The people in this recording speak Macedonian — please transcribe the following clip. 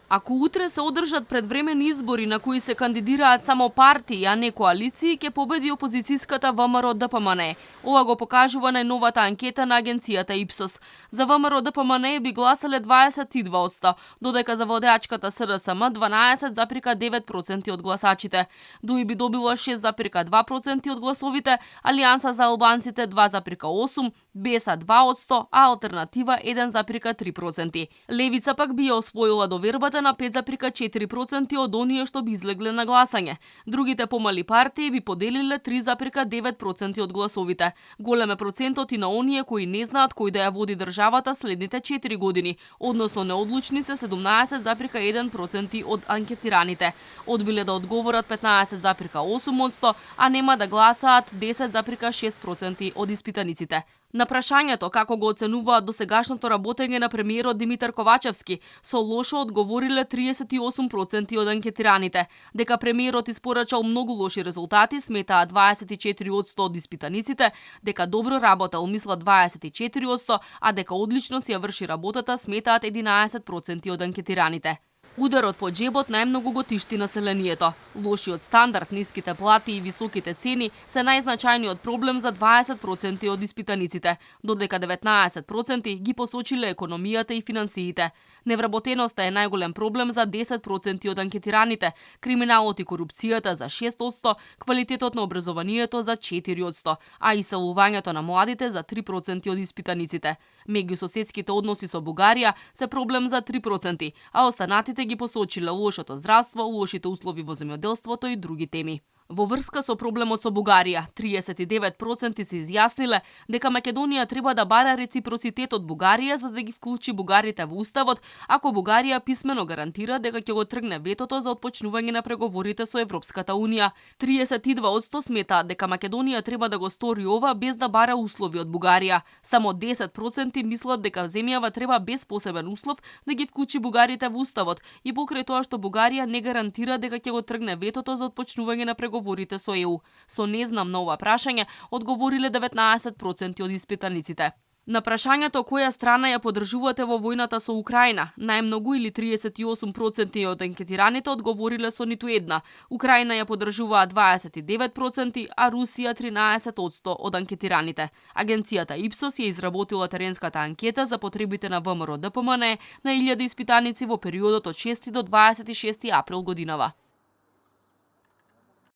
Ако утре се одржат предвремени избори на кои се кандидираат само партии, а не коалиции, ќе победи опозицијската ВМРО ДПМН. Ова го покажува најновата анкета на агенцијата Ипсос. За ВМРО ДПМН би гласале 22%, додека за водеачката СРСМ 12,9% од гласачите. ДУИ би добила 6,2% од гласовите, Алијанса за албанците 2,8%, БЕСА 2%, а Алтернатива 1,3%. Левица пак би ја освоила довербата на 5,4% од оние што би излегле на гласање. Другите помали партии би поделиле 3,9% од гласовите. Голем е процентот и на оние кои не знаат кој да ја води државата следните 4 години, односно неодлучни се 17,1% од анкетираните. Одбиле да одговорат 15,8%, а нема да гласаат 10,6% од испитаниците. На прашањето како го оценуваат досегашното работење на премиерот Димитар Ковачевски, со лошо одговориле 38% од анкетираните. Дека премиерот испорачал многу лоши резултати, сметаат 24% од испитаниците, дека добро работел, мислат 24%, а дека одлично си ја врши работата, сметаат 11% од анкетираните. Ударот по џебот најмногу го тишти населението. Лошиот стандард, ниските плати и високите цени се најзначајниот проблем за 20% од испитаниците, додека 19% ги посочиле економијата и финансиите. Невработеноста е најголем проблем за 10% од анкетираните, криминалот и корупцијата за 6%, квалитетот на образованието за 4%, а иселувањето на младите за 3% од испитаниците. Меѓусоседските односи со Бугарија се проблем за 3%, а останатите ги посочиле лошото здравство, лошите услови во земјоделството и други теми. Во врска со проблемот со Бугарија, 39% се изјасниле дека Македонија треба да бара реципроцитет од Бугарија за да ги вклучи бугарите во уставот, ако Бугарија писмено гарантира дека ќе го тргне ветото за отпочнување на преговорите со Европската унија. 32% сметаат дека Македонија треба да го стори ова без да бара услови од Бугарија. Само 10% мислат дека земјава треба без посебен услов да ги вклучи бугарите во уставот и покрај тоа што Бугарија не гарантира дека ќе го тргне ветото за отпочнување на преговорите со ЕУ. Со не знам на ова прашање одговориле 19% од испитаниците. На прашањето која страна ја поддржувате во војната со Украина, најмногу или 38% од анкетираните одговориле со ниту една. Украина ја поддржуваа 29%, а Русија 13% од анкетираните. Агенцијата Ипсос ја изработила теренската анкета за потребите на ВМРО ДПМН на 1000 испитаници во периодот од 6 до 26 април годинава.